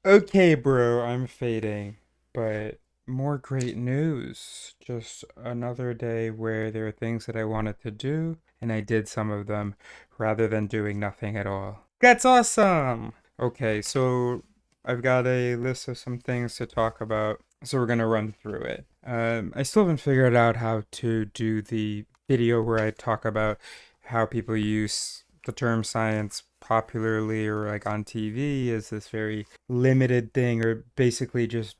Okay, bro, I'm fading, but more great news. Just another day where there are things that I wanted to do, and I did some of them rather than doing nothing at all. That's awesome! Okay, so I've got a list of some things to talk about, so we're gonna run through it. I still haven't figured out how to do the video where I talk about how people use the term science popularly or like on TV is this very limited thing, or basically just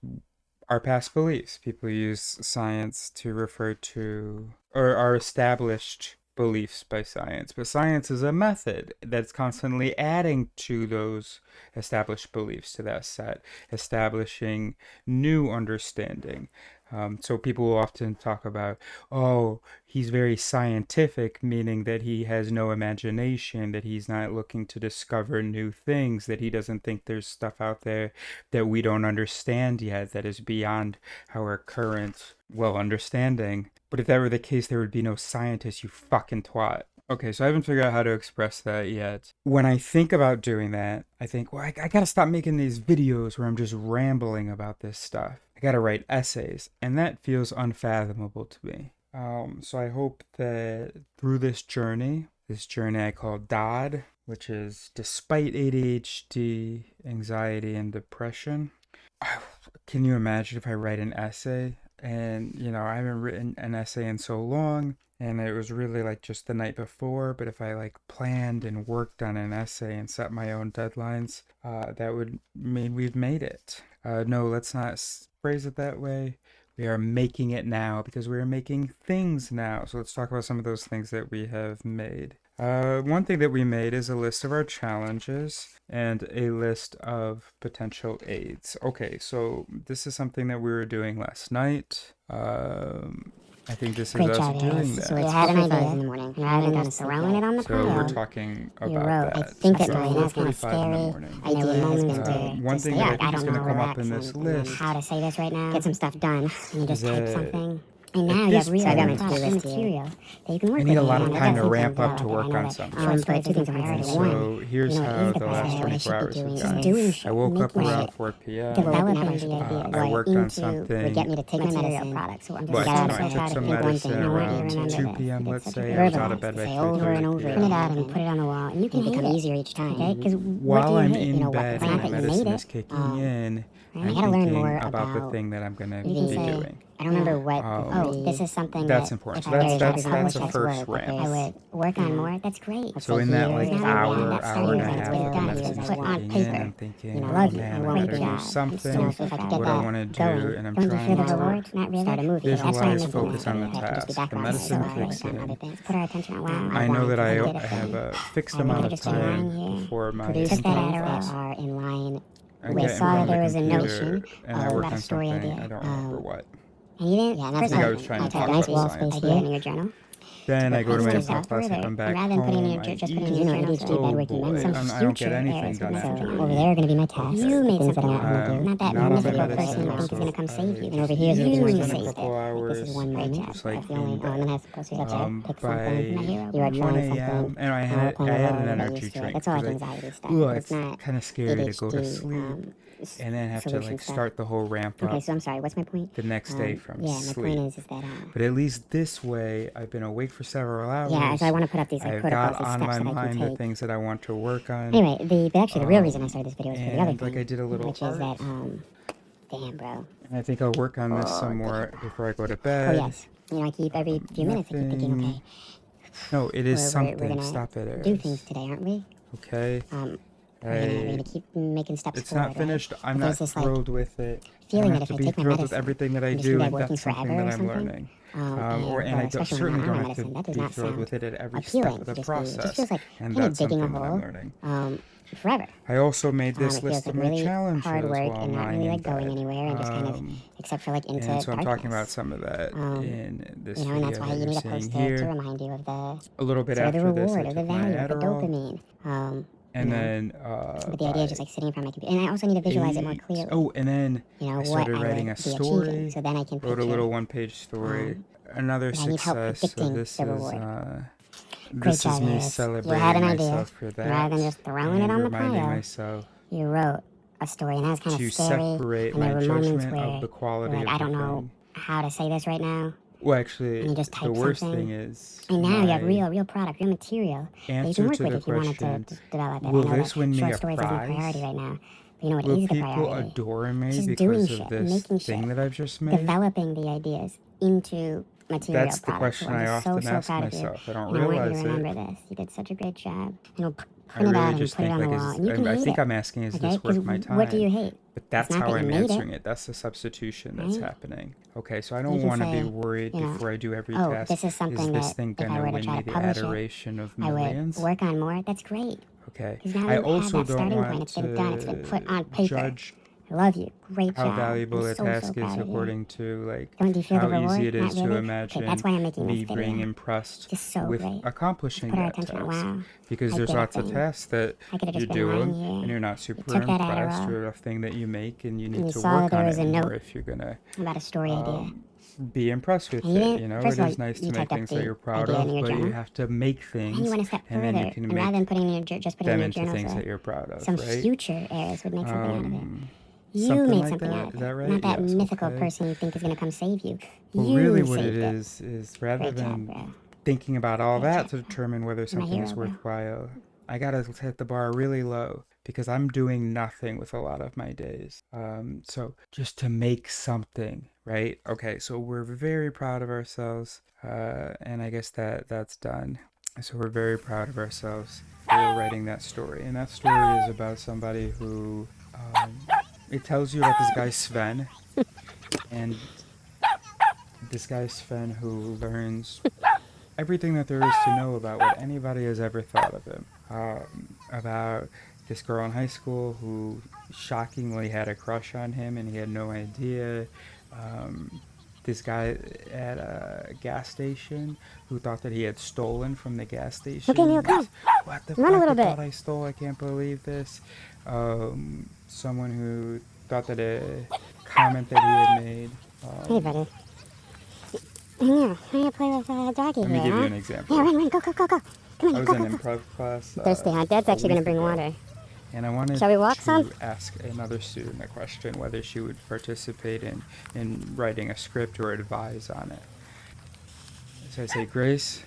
our past beliefs. People use science to refer to or our established beliefs by science, but science is a method that's constantly adding to those established beliefs, to that set, establishing new understanding. So people will often talk about, oh, he's very scientific, meaning that he has no imagination, that he's not looking to discover new things, that he doesn't think there's stuff out there that we don't understand yet, that is beyond our current, well, understanding. But if that were the case, there would be no scientists, you fucking twat. Okay, so I haven't figured out how to express that yet. When I think about doing that, I think, well, I gotta stop making these videos where I'm just rambling about this stuff. I gotta write essays, and that feels unfathomable to me. So I hope that through this journey I call DOD, which is despite ADHD, anxiety, and depression. Can you imagine if I write an essay and, I haven't written an essay in so long and it was really like just the night before, but if I like planned and worked on an essay and set my own deadlines, that would mean we've made it. No, let's not phrase it that way. We are making it now because we are making things now. So let's talk about some of those things that we have made. One thing that we made is a list of our challenges and a list of potential aids. Okay, so this is something that we were doing last night. I think this is Great us job, doing guys. that. So you had an idea in the morning. Rather than just throwing it on the So we're pile, talking you about wrote. I that. think So that my that's kind of 4:45 in the scary morning. idea has been to One just thing say, that I yeah, think I is don't going know, to come up relax in this and list how to say this right now. Get some stuff done, and you is just type that something. And at now you this have really I got my point, to-do list material that you can work I with. need a And lot you of know, time to definitely ramp things up out to like that. I work know on that something. but two things are priority. One, So here's you know, how is the the last best. What I 24 should be hours have doing gone. is doing shit, I woke up making around shit, 4 p.m. developing ideas. I worked on Would get something. me to take my medicine products. So I'm just Well, gotta no, I took try to some think one thing. medicine You know what? You around remember 2 this. p.m., You get let's such a say. good I was out of verbalize bed to by say over and 3:30 over. Print it out and put p.m. it on the wall, and you can become easier each time. Okay, because what do While you I'm hate? You in know what? The bed and fact my that you made medicine it. is kicking in, I I'm gotta learn thinking more about the about. thing that I'm going to You can be say, doing. I don't remember what. Oh, this is something That's that important. if So I really that's happy that's about a what's first work. ramp. I would work on more. That's great. So in that like hour, that's hour and a starting half with that the that. medicine is Put on kicking in, paper. I'm thinking, You know, oh love you. man, I I want better you do to something. so if I could get What I that want to going, do, and I'm don't you trying feel the to reward? Not really. Start a movie. That's why I'm visualize, making focus on the I can just be task. The background medicine so kicks and other in. things. Put our attention on wow. I know that I want to have a fixed I really amount of just came on time here, before my produced that income that comes. are in line I with get in saw front of the there was a computer notion and I work about a on story something. idea. I don't remember what. And you didn't. Yeah, I think I was trying to talk nice about wall science space though. in your journal. Then I go to my Just pop class, I come back rather than putting in home, your I just putting eat. in your journal, ADHD, Oh bad working boy, memory, I don't get anything done after I over eat. there are going to be my tasks. Okay. You made things that I'm going to do. Not that Not on my mythical medicine person you though, think is so going to come save you. I And over just here is eat, going to and be spend a saved. couple This is hours one right job. just like That's the in only bed. one that's supposed to pick By something. You are 1 trying a.m. something. and I had an energy drink That's all because like anxiety stuff. ooh, It's it's not kind of scary to go to ADHD. sleep and then have to like Stuff. start the whole ramp Okay, up so I'm sorry. What's my point? the next day from Yeah, my sleep. point is that. But at least this way, I've been awake for several hours. Yeah, so I want to put up these like I've protocols, got these on steps my that I can mind the take. things that I want to work on. Anyway, the real reason I started this video is for the other and thing, like I did a little which art. is that damn, bro. And I think I'll work on this some more before I go to Oh bed. yes, you know I keep every few minutes I keep thinking, okay, No, it is something. we're gonna Stop it, do Eris. things today, aren't we? Okay. We're gonna keep making steps It's forward. not finished. Right? I'm not thrilled with it. I Feeling don't that have if to I be take my thrilled with medicine, everything that I I'm just do, gonna and be working that's something forever that or I'm something. learning. And I especially certainly when don't I'm on have to medicine, that does be not thrilled sound with it at every appealing step of the to just be. It process. just feels like And kind of that's digging a something that I'm hole learning. forever. I also made this It list feels of like my really challenges hard work while I'm and not lying really in like going bed. anywhere and just kind of, except for like into And so I'm darkness. talking about some of that in this You know, and video that's why that you you're need a seeing post to here. remind you of the A little bit sort of the after this, I reward, of the took my value, of the Adderall. dopamine. And you know, then but the idea is just like sitting in front of my computer, and I also need to visualize it more clearly. Oh, and then You know I what started I writing would a be story. achieving, so then I can Wrote a picture. little one-page story. Another I need help success. So predicting this the is reward. Great this is job, me Harris. You celebrating had an idea. myself for that Rather than just throwing it and on the reminding pile, myself you wrote of story, and that was kind of to scary. separate And there my were moments judgment where of the you're quality like, of I the don't know film. how to say this right now, Well, and actually, you just the type worst thing something, is and now you have my real product, real material that you can answer work to with the if you wanted to question, develop it. I will know that this win me short a stories isn't a priority prize? right now, but you know what Will is the people priority? adore me Just doing because of shit, this making thing shit, that I've just made? developing the ideas into material That's the products. So question I'm I just so, often so ask proud of you. myself. I don't And I want you to realize it. remember this. You did such a great job. And we'll I print it really out and just put it think on the like, wall. And you can I hate think it. I'm asking, is Okay? this Because worth my what do you time? hate? But It's that's not how that you I'm made it, answering it. That's the substitution that's right? happening. Okay, so I You don't can want to be say, worried you know, before I do every oh, task. this is Is something this that thing if I gonna were to win try me to the publish it, adoration of I would millions? work on more. That's great. Okay. Because now I you have also that don't starting point. want It's been done. It's been put to on paper. judge I love you. Great how job. I'm valuable a so, so task is proud of you. according to like Don't you feel the how easy reward? it Not is to really? Okay, that's imagine why I'm making this me being video. impressed Just so with great. Let's accomplishing put our that attention on, task. wow, Because I there's did a lots of thing. tasks that I could have you just been do lying them and here. you're not You super took that impressed, Adderall, or a thing that you make and you and need you to saw that work there on was it a more note if you're gonna about a story idea. um, be impressed And with you it. didn't, You know, first it of all, is nice you to make typed up things that the you're proud idea in of, your but you journal. have to make And then you things went a step and then you further, can and rather make than putting in your, just putting in them your into journal things so that you're proud of, some right? future heirs would make something out of it. Um, You Something made like something that. out of Is it. that right? Not that Yes. mythical Okay. person you think is going to come save you. Well, really, You what it saved it. is rather Great job, than bro. thinking about all Great that job, to bro. determine whether You're my something hero, is bro. worthwhile, I gotta set the bar really low because I'm doing nothing with a lot of my days. So just to make something, right? Okay, so we're very proud of ourselves, and I guess that's done. So we're very proud of ourselves for writing that story, and that story is about somebody who, it tells you about this guy Sven, and this guy Sven who learns everything that there is to know about what anybody has ever thought of him. About this girl in high school who shockingly had a crush on him and he had no idea. Um, this guy at a gas station who thought that he had stolen from the gas Okay, Neil, station. come. What the Run a fuck? little I bit. thought I stole. I can't believe this. Someone who thought that a comment that he had made. Hey, buddy. Hey, Neil, how you play with doggy Let me here, give you huh? an Yeah, example. run, go, go, go, go. Come on, I now, was go, in go, go. improv class Thirsty, huh? Dad's a actually going to week bring ago, water. and I wanted Shall we walk some? to ask another student a question whether she would participate in writing a script or advise on it. So I say, Grace,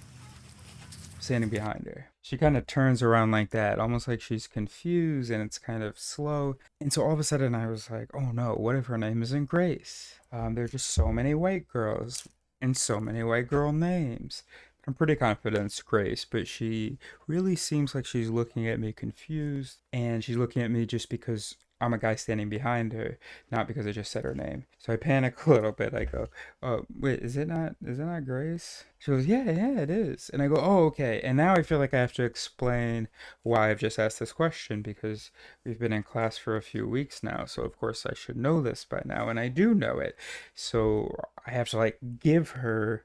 standing behind her. She kind of turns around like that, almost like she's confused and it's kind of slow. And so all of a sudden I was like, oh no, what if her name isn't Grace? There are just so many white girls and so many white girl names. I'm pretty confident it's Grace, but she really seems like she's looking at me confused, and she's looking at me just because I'm a guy standing behind her, not because I just said her name. So I panic a little bit. I go, "Oh, wait, is it not Grace?" She goes, "Yeah, yeah, it is." And I go, "Oh, okay." And now I feel like I have to explain why I've just asked this question because we've been in class for a few weeks now. So of course I should know this by now, and I do know it. So I have to like give her,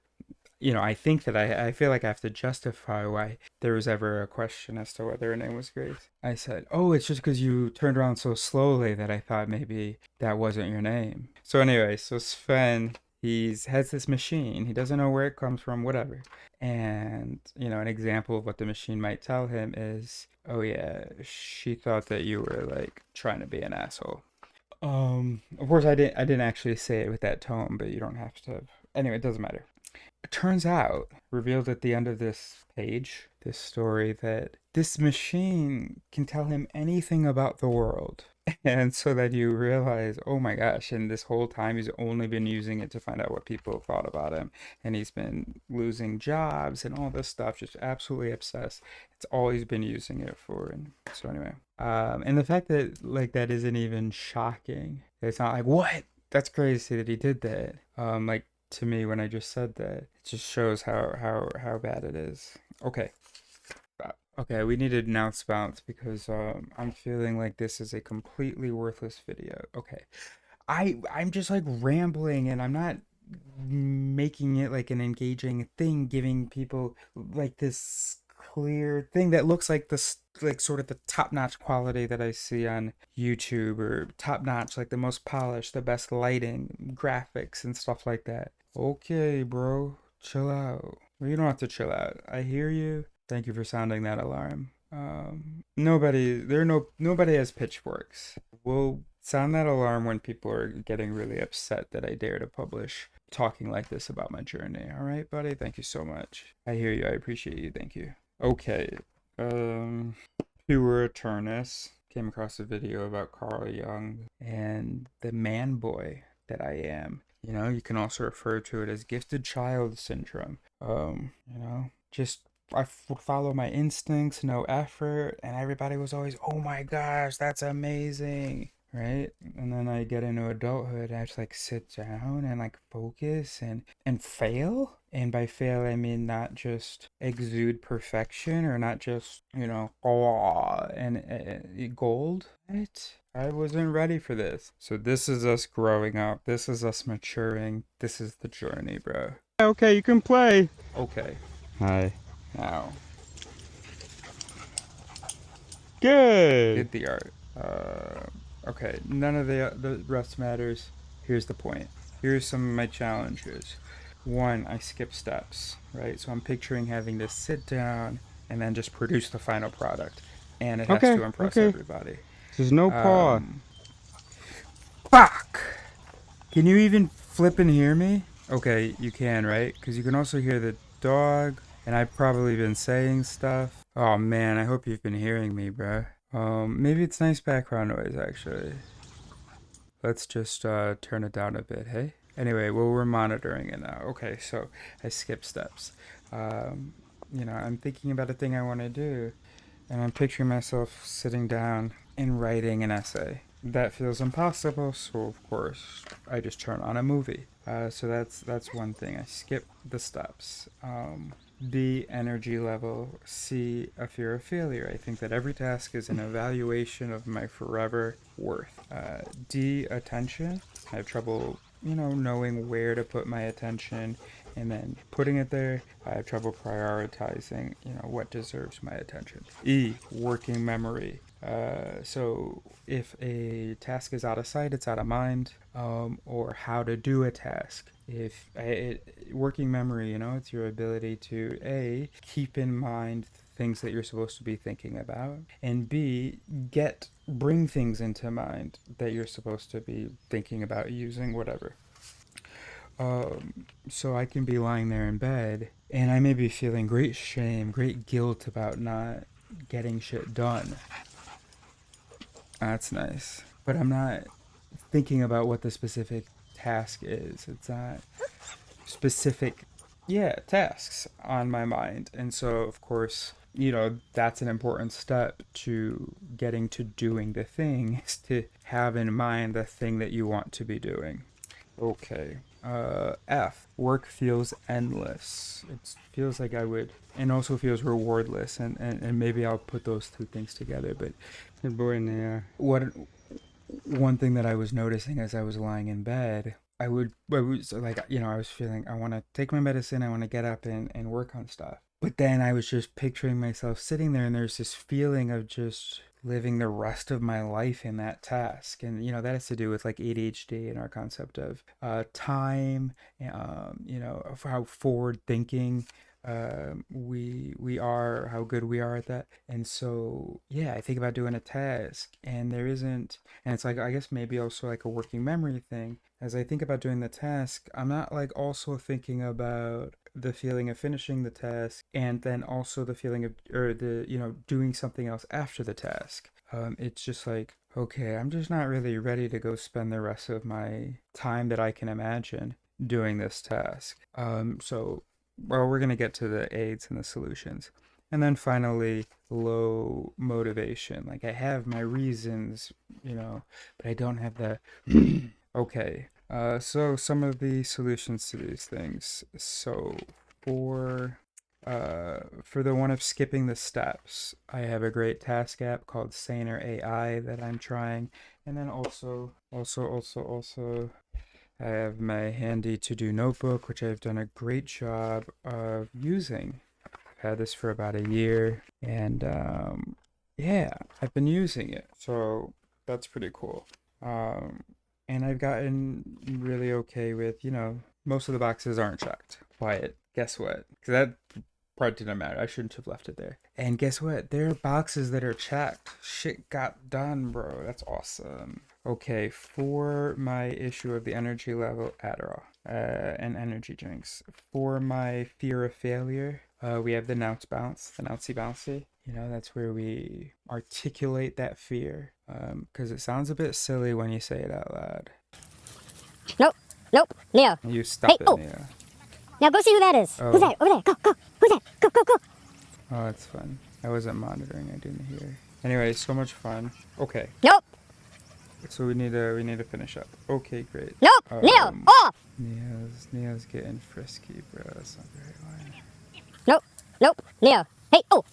I think that I feel like I have to justify why there was ever a question as to whether her name was Grace. I said, "Oh, it's just because you turned around so slowly that I thought maybe that wasn't your name." So anyway, so Sven, he's has this machine. He doesn't know where it comes from, whatever. And, an example of what the machine might tell him is, "Oh yeah, she thought that you were like trying to be an asshole." Of course I didn't actually say it with that tone, but you don't have to. Anyway, it doesn't matter. It turns out, revealed at the end of this page, this story, that this machine can tell him anything about the world. And so that you realize, oh my gosh, and this whole time he's only been using it to find out what people thought about him. And he's been losing jobs and all this stuff, just absolutely obsessed. It's all he's been using it for. And so anyway, and the fact that like that isn't even shocking. It's not like, what? That's crazy that he did that. Like to me when I just said that. It just shows how bad it is. Okay. Okay, we need to announce bounce because I'm feeling like this is a completely worthless video. Okay. I'm just like rambling and I'm not making it like an engaging thing, giving people like this clear thing that looks like this like sort of the top-notch quality that I see on YouTube, or top-notch, like the most polished, the best lighting, graphics and stuff like that. Okay, bro, chill out. Well, you don't have to chill out. I hear you. Thank you for sounding that alarm. Nobody has pitchforks. We'll sound that alarm when people are getting really upset that I dare to publish talking like this about my journey. All right, buddy? Thank you so much. I hear you. I appreciate you. Thank you. Okay. Pure Eternus came across a video about Carl Jung and the man boy that I am. You know, you can also refer to it as gifted child syndrome. Just would follow my instincts, no effort, and everybody was always, "Oh my gosh, that's amazing." Right? And then I get into adulthood and I just like sit down and like focus and fail. And by fail I mean not just exude perfection or not just, awe and gold. Right? I wasn't ready for this. So this is us growing up. This is us maturing. This is the journey, bro. Okay, you can play. Okay. Hi. Now. Good. Did the art. Okay. None of the rest matters. Here's the point. Here's some of my challenges. One, I skip steps, right? So I'm picturing having to sit down and then just produce the final product, and it has to impress everybody. There's no paw. Fuck! Can you even flip and hear me? Okay, you can, right? Because you can also hear the dog, and I've probably been saying stuff. Oh man, I hope you've been hearing me, bruh. Maybe it's nice background noise, actually. Let's just turn it down a bit, hey? Anyway, well, we're monitoring it now. Okay, so I skip steps. I'm thinking about a thing I want to do, and I'm picturing myself sitting down and writing an essay. That feels impossible, so of course I just turn on a movie. So that's one thing. I skip the steps. B, energy level. C, a fear of failure. I think that every task is an evaluation of my forever worth. D, attention. I have trouble, knowing where to put my attention and then putting it there. I have trouble prioritizing, what deserves my attention. E, working memory. So if a task is out of sight, it's out of mind, or how to do a task. Working memory, it's your ability to A, keep in mind things that you're supposed to be thinking about, and B, bring things into mind that you're supposed to be thinking about using, whatever. So I can be lying there in bed and I may be feeling great shame, great guilt about not getting shit done. That's nice. But I'm not thinking about what the specific task is. It's not specific, tasks on my mind. And so, of course, that's an important step to getting to doing the thing is to have in mind the thing that you want to be doing. Okay. F. Work feels endless. It feels like I would, and also feels rewardless, and maybe I'll put those two things together. But one thing that I was noticing as I was lying in bed, I was like, I was feeling I want to take my medicine, I want to get up and work on stuff. But then I was just picturing myself sitting there, and there's this feeling of just living the rest of my life in that task. And, that has to do with like ADHD and our concept of time, of how forward thinking we are, how good we are at that. And so, I think about doing a task, and it's like, I guess maybe also like a working memory thing. As I think about doing the task, I'm not like also thinking about the feeling of finishing the task and then also the feeling of, or the, doing something else after the task. It's just like, okay, I'm just not really ready to go spend the rest of my time that I can imagine doing this task. Well, we're going to get to the aids and the solutions. And then finally, low motivation. Like, I have my reasons, but I don't have the. Okay. So some of the solutions to these things. So for the one of skipping the steps, I have a great task app called Saner AI that I'm trying. And then also, I have my handy to-do notebook, which I've done a great job of using. I've had this for about a year, and I've been using it. So that's pretty cool. And I've gotten really okay with, most of the boxes aren't checked. Quiet. Guess what? 'Cause that Probably didn't matter. I shouldn't have left it there. And guess what? There are boxes that are checked. Shit got done, bro. That's awesome. Okay, for my issue of the energy level, Adderall, and energy drinks. For my fear of failure, we have the Nounce Bounce, the Nouncey Bouncy. You know, that's where we articulate that fear. Because it sounds a bit silly when you say it out loud. Nope. Nope. Neo. You stop it, Oh. Nia. Now go see who that is. Oh. Who's that? Over there. Go, go. Who's that? Go, go, go. Oh, that's fun. I wasn't monitoring. I didn't hear. Anyway, so much fun. Okay. Nope. So we need to finish up. Okay, great. Nope. Neo. Off. Neo's getting frisky, bro. That's not the right line. Nope. Nope. Neo. Hey. Oh.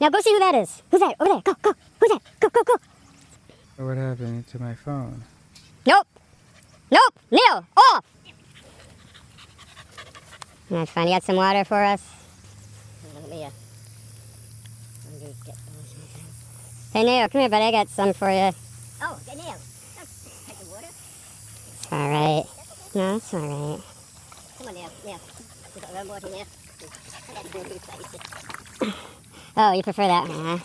Now go see who that is. Who's that? Over there. Go, go. Who's that? Go, go, go. What happened to my phone? Nope. Nope. Neo. Off. That's fine. You got some water for us? Hey, Neo, come here, buddy. I got some for you. Oh, good Neo. Take some water. It's all right. No, it's all right. Come on, Neo. Neo. You got a little water, Neo. Oh, you prefer that, huh?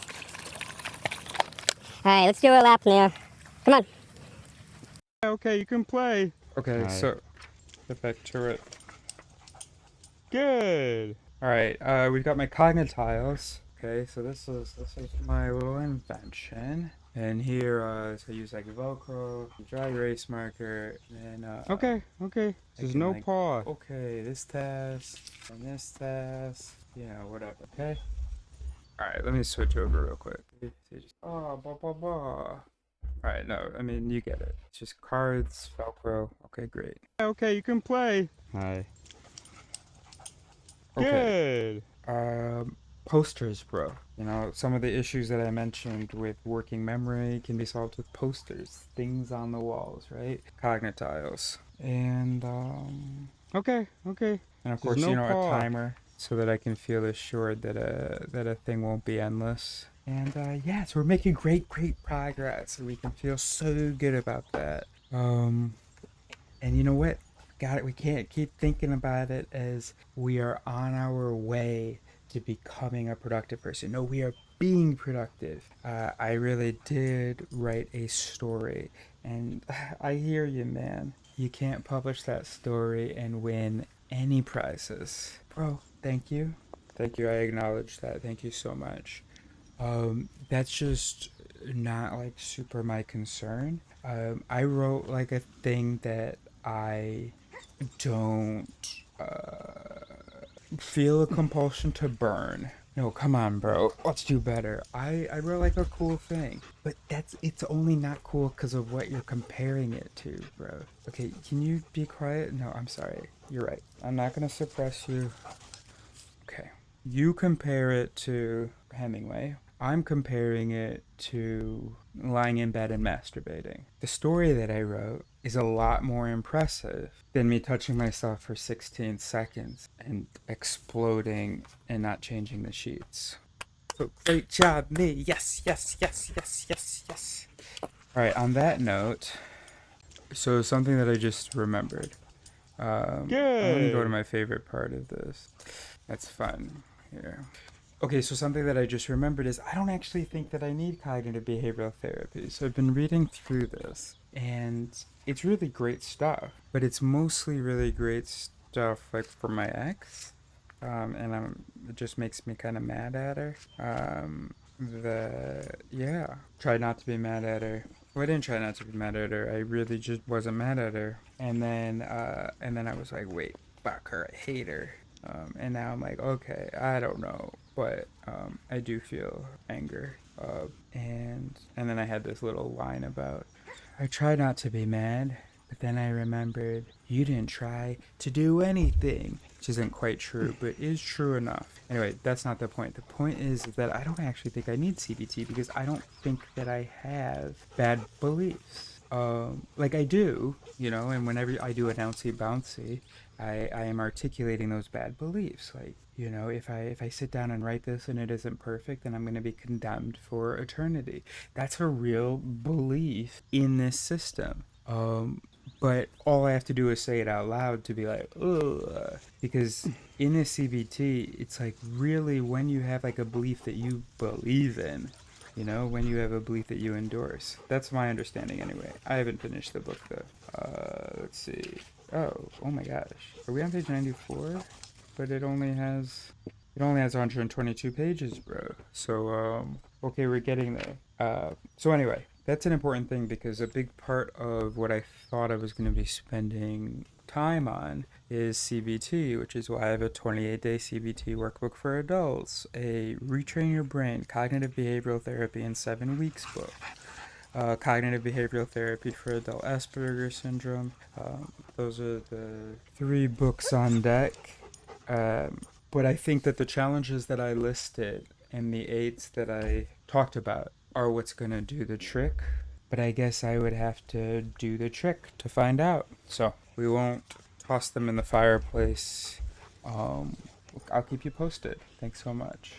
All right, let's do a lap, Neo. Come on. Okay, you can play. Okay, so get back to it. Good. All right, we've got my cognitiles. Okay, so this is my little invention. And here, so I use like Velcro, dry erase marker, and Okay. There's no like, pause. okay, this task and this task, whatever. Okay. All right, let me switch over real quick. Oh, blah blah blah. Alright, no, I mean, you get it. It's just cards, Velcro. Okay, great. Okay, you can play. Hi. Okay. Good. Posters, bro. You know, some of the issues that I mentioned with working memory can be solved with posters. Things on the walls, right? Cognitiles. And, Okay. and of course, no a pause. timer so that I can feel assured that a thing won't be endless. And yeah, so we're making great progress, and we can feel so good about that. And you know what? Got it. We can't keep thinking about it as we are on our way to becoming a productive person. No, we are being productive. I really did write a story, and I hear you, man. You can't publish that story and win any prizes. Bro, thank you. Thank you. I acknowledge that. Thank you so much. That's just not like super my concern. I wrote like a thing that I don't feel a compulsion to burn. No, come on, bro. Let's do better. I wrote like a cool thing, but it's only not cool because of what you're comparing it to, bro. Okay, can you be quiet? No, I'm sorry. You're right. I'm not gonna suppress you. Okay. You compare it to Hemingway. I'm comparing it to lying in bed and masturbating. The story that I wrote is a lot more impressive than me touching myself for 16 seconds and exploding and not changing the sheets. So great job, me. Yes. All right, on that note, so something that I just remembered. I'm going to go to my favorite part of this. That's fun. Here. Okay, so something that I just remembered is I don't actually think that I need cognitive behavioral therapy. So I've been reading through this, and it's really great stuff. But it's mostly really great stuff like for my ex, and it just makes me kind of mad at her. Try not to be mad at her. Well, I didn't try not to be mad at her. I really just wasn't mad at her. And then I was like, wait, fuck her. I hate her. And now I'm like, okay, I don't know, but I do feel anger. And then I had this little line about, I try not to be mad, but then I remembered you didn't try to do anything, which isn't quite true, but is true enough. Anyway, that's not the point. The point is that I don't actually think I need CBT because I don't think that I have bad beliefs. Like I do, and whenever I do an ouncy bouncy, I am articulating those bad beliefs. Like, if I sit down and write this and it isn't perfect, then I'm going to be condemned for eternity. That's a real belief in this system. but all I have to do is say it out loud to be like, ugh. Because in a CBT, it's like really when you have like a belief that you believe in, you know, when you have a belief that you endorse. That's my understanding anyway. I haven't finished the book though. Let's see. Oh my gosh. Are we on page 94? But it only has 122 pages, bro. So okay, we're getting there. So anyway, that's an important thing because a big part of what I thought I was going to be spending time on is CBT, which is why I have a 28-day CBT workbook for adults, a Retrain Your Brain, Cognitive Behavioral Therapy in 7 Weeks book, Cognitive Behavioral Therapy for Adult Asperger's Syndrome. Those are the 3 books on deck. But I think that the challenges that I listed and the aids that I talked about are what's going to do the trick. But I guess I would have to do the trick to find out. So we won't toss them in the fireplace. I'll keep you posted. Thanks so much.